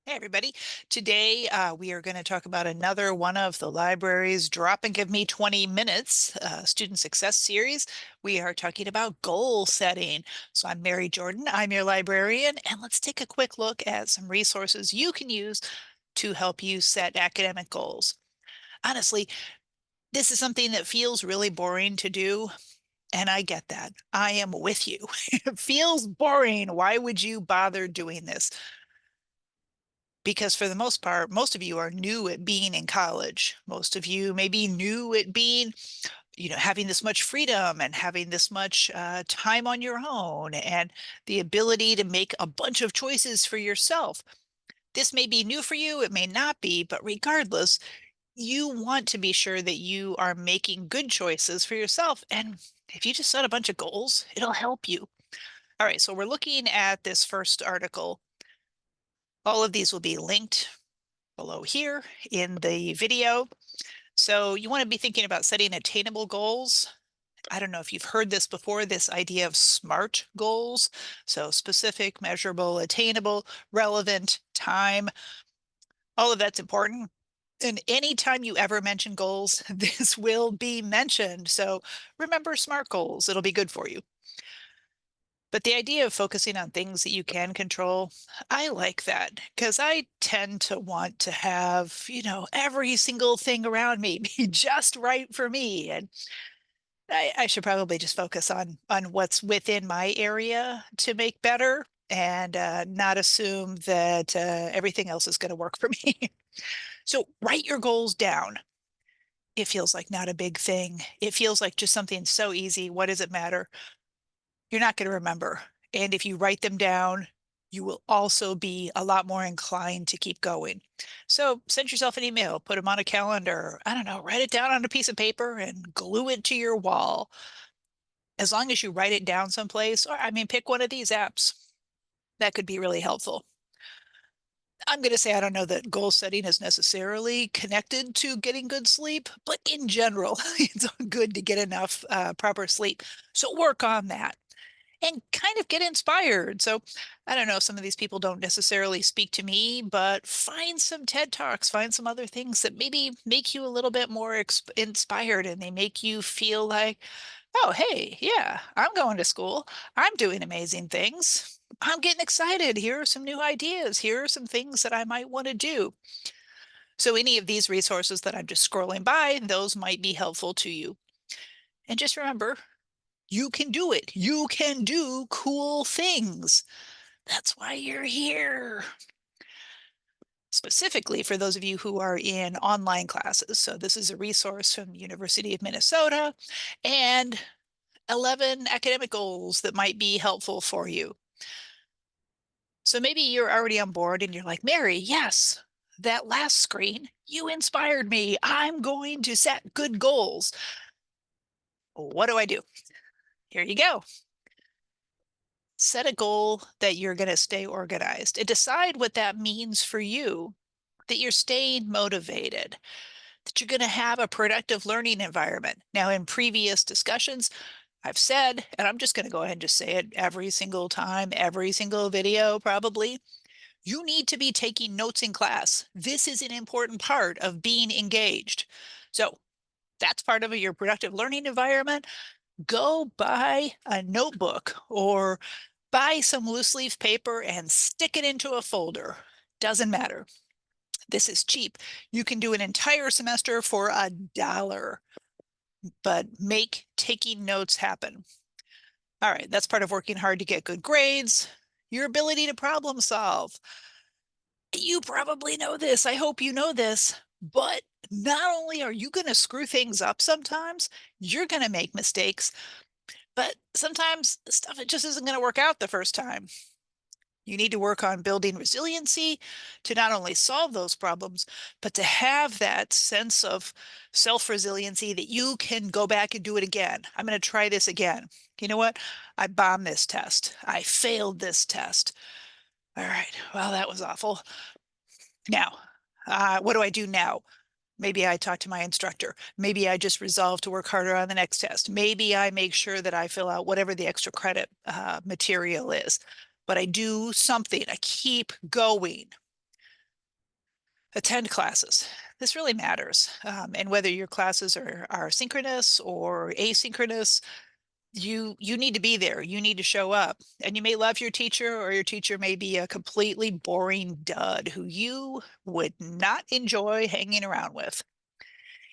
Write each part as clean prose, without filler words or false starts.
Hey, everybody. Today, we are going to talk about another one of the library's Drop and Give Me 20 Minutes Student Success Series. We are talking about goal setting. So I'm Mary Jordan. I'm your librarian, and let's take a quick look at some resources you can use to help you set academic goals. Honestly, this is something that feels really boring to do, and I get that. I am with you. It feels boring. Why would you bother doing this? Because for the most part, most of you are new at being in college. Most of you may be new at being, having this much freedom and having this much time on your own and the ability to make a bunch of choices for yourself. This may be new for you, it may not be, but regardless, you want to be sure that you are making good choices for yourself. And if you just set a bunch of goals, it'll help you. All right, so we're looking at this first article. All of these will be linked below here in the video. So you want to be thinking about setting attainable goals. I don't know if you've heard this before, this idea of SMART goals. So specific, measurable, attainable, relevant, time, all of that's important. And anytime you ever mention goals, this will be mentioned. So remember SMART goals, it'll be good for you. But the idea of focusing on things that you can control, I like that because I tend to want to have, every single thing around me be just right for me. And I should probably just focus on what's within my area to make better and not assume that everything else is going to work for me. So write your goals down. It feels like not a big thing. It feels like just something so easy. What does it matter? You're not going to remember. And if you write them down, you will also be a lot more inclined to keep going. So send yourself an email, put them on a calendar. I don't know, write it down on a piece of paper and glue it to your wall. As long as you write it down someplace, or pick one of these apps. That could be really helpful. I'm going to say I don't know that goal setting is necessarily connected to getting good sleep, but in general, it's good to get enough proper sleep. So work on that and kind of get inspired. So I don't know, some of these people don't necessarily speak to me, but find some TED Talks, find some other things that maybe make you a little bit more inspired and they make you feel like, oh, hey, yeah, I'm going to school. I'm doing amazing things. I'm getting excited. Here are some new ideas. Here are some things that I might want to do. So any of these resources that I'm just scrolling by, those might be helpful to you. And just remember, you can do it. You can do cool things. That's why you're here. Specifically for those of you who are in online classes. So this is a resource from University of Minnesota and 11 academic goals that might be helpful for you. So maybe you're already on board and you're like, Mary, yes, that last screen, you inspired me. I'm going to set good goals. What do I do? Here you go. Set a goal that you're going to stay organized and decide what that means for you, that you're staying motivated, that you're going to have a productive learning environment. Now, in previous discussions, I've said, and I'm just going to go ahead and just say it every single time, every single video, probably. You need to be taking notes in class. This is an important part of being engaged. So that's part of your productive learning environment. Go buy a notebook or buy some loose leaf paper and stick it into a folder. Doesn't matter. This is cheap. You can do an entire semester for $1, but make taking notes happen. All right, that's part of working hard to get good grades, your ability to problem solve. You probably know this. I hope you know this. But not only are you going to screw things up sometimes, you're going to make mistakes, but sometimes stuff it just isn't going to work out the first time. You need to work on building resiliency to not only solve those problems, but to have that sense of self-resiliency that you can go back and do it again. I'm going to try this again. You know what? I bombed this test. I failed this test. All right. Well, that was awful. Now, what do I do now? Maybe I talk to my instructor. Maybe I just resolve to work harder on the next test. Maybe I make sure that I fill out whatever the extra credit material is. But I do something. I keep going. Attend classes. This really matters. And whether your classes are synchronous or asynchronous, you need to be there. You need to show up. And you may love your teacher, or your teacher may be a completely boring dud who you would not enjoy hanging around with.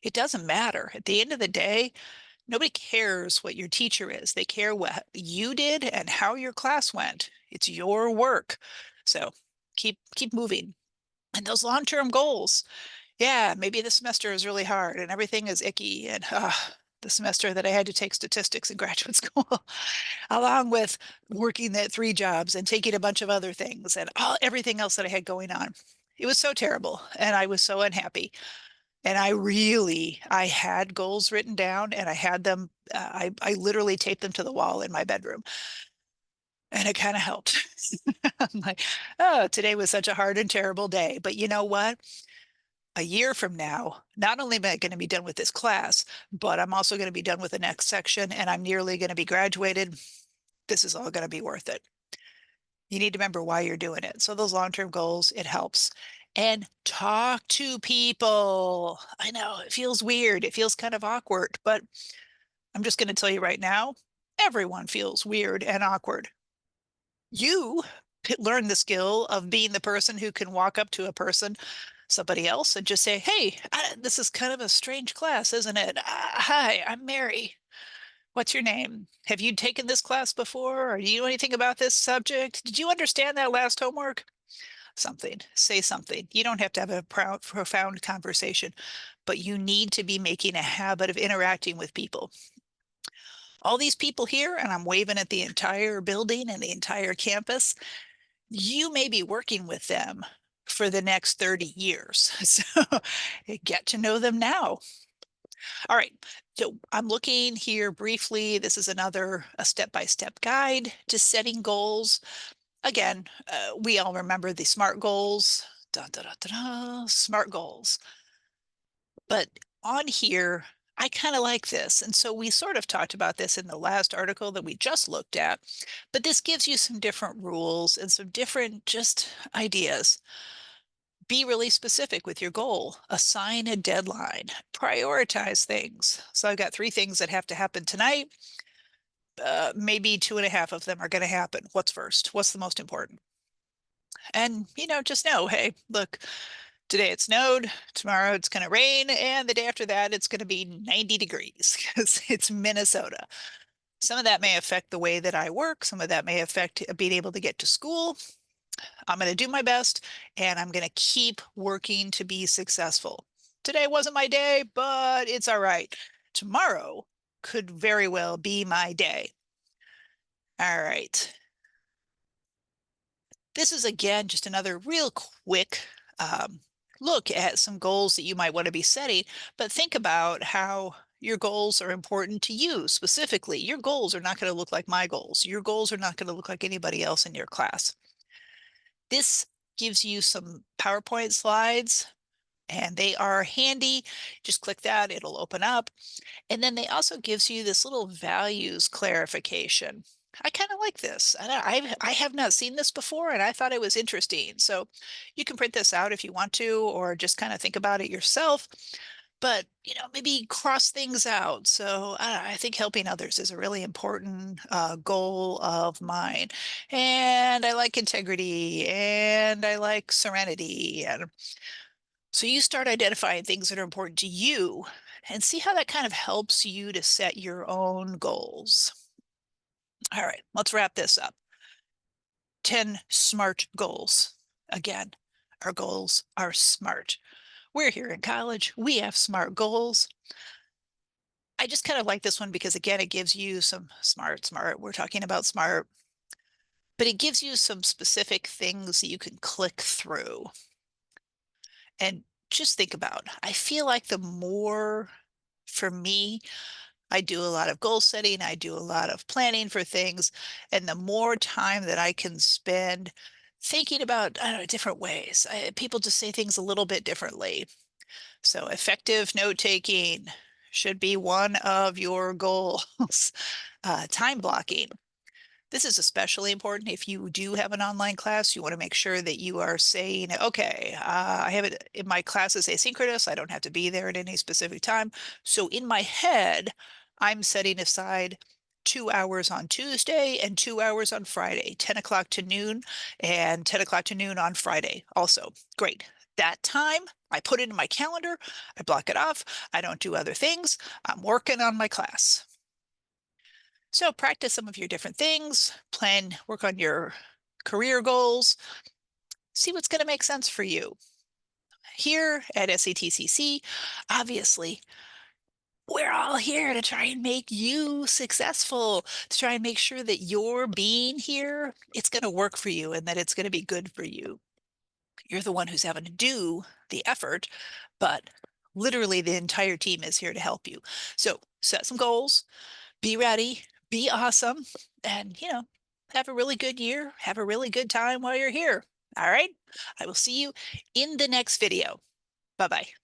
It doesn't matter. At the end of the day, nobody cares what your teacher is. They care what you did and how your class went. It's your work. So keep moving. And those long-term goals. Yeah, maybe the semester is really hard and everything is icky. And the semester that I had to take statistics in graduate school, along with working at three jobs and taking a bunch of other things and everything else that I had going on. It was so terrible and I was so unhappy. And I had goals written down and I had them, I literally taped them to the wall in my bedroom. And it kind of helped. I'm like, oh, today was such a hard and terrible day. But you know what? A year from now, not only am I going to be done with this class, but I'm also going to be done with the next section and I'm nearly going to be graduated. This is all going to be worth it. You need to remember why you're doing it. So those long-term goals, it helps. And talk to people. I know it feels weird. It feels kind of awkward, but I'm just going to tell you right now, everyone feels weird and awkward. You learn the skill of being the person who can walk up to a person, somebody else, and just say, "Hey, this is kind of a strange class, isn't it? Hi, I'm Mary. What's your name? Have you taken this class before? Or do you know anything about this subject? Did you understand that last homework?" Something. Say something. You don't have to have a profound conversation, but you need to be making a habit of interacting with people. All these people here, and I'm waving at the entire building and the entire campus, you may be working with them for the next 30 years. So get to know them now. All right. So I'm looking here briefly. This is a step-by-step guide to setting goals. Again, we all remember the SMART goals. Da, da, da, da, da, SMART goals. But on here, I kind of like this. And so we sort of talked about this in the last article that we just looked at, but this gives you some different rules and some different just ideas. Be really specific with your goal. Assign a deadline. Prioritize things. So I've got three things that have to happen tonight. Maybe two and a half of them are going to happen. What's first? What's the most important? And, just know, hey, look, today it snowed, tomorrow it's going to rain, and the day after that it's going to be 90 degrees because it's Minnesota. Some of that may affect the way that I work. Some of that may affect being able to get to school. I'm going to do my best and I'm going to keep working to be successful. Today wasn't my day, but it's all right. Tomorrow could very well be my day. All right. This is again just another real quick look at some goals that you might want to be setting, but think about how your goals are important to you specifically. Your goals are not going to look like my goals. Your goals are not going to look like anybody else in your class. This gives you some PowerPoint slides and they are handy. Just click that, it'll open up. And then they also gives you this little values clarification. I kind of like this. I have not seen this before and I thought it was interesting. So you can print this out if you want to, or just kind of think about it yourself. But, maybe cross things out. So I think helping others is a really important goal of mine. And I like integrity and I like serenity. And so you start identifying things that are important to you and see how that kind of helps you to set your own goals. All right, let's wrap this up. 10 SMART goals. Again, our goals are SMART. We're here in college. We have SMART goals. I just kind of like this one because, again, it gives you some SMART. We're talking about SMART, but it gives you some specific things that you can click through. And just think about, I feel like the more, for me, I do a lot of goal setting, I do a lot of planning for things, and the more time that I can spend thinking about, I don't know, different ways. People just say things a little bit differently. So effective note taking should be one of your goals. Time blocking. This is especially important if you do have an online class. You want to make sure that you are saying, okay, I have it in my class is asynchronous. I don't have to be there at any specific time. So in my head, I'm setting aside 2 hours on Tuesday and 2 hours on Friday, 10 o'clock to noon and 10 o'clock to noon on Friday. Also, great. That time, I put it in my calendar. I block it off. I don't do other things. I'm working on my class. So practice some of your different things, plan, work on your career goals, see what's going to make sense for you. Here at SCTCC, obviously, we're all here to try and make you successful, to try and make sure that your being here, it's going to work for you and that it's going to be good for you. You're the one who's having to do the effort, but literally the entire team is here to help you. So set some goals, be ready, be awesome, and, have a really good year. Have a really good time while you're here. All right. I will see you in the next video. Bye bye.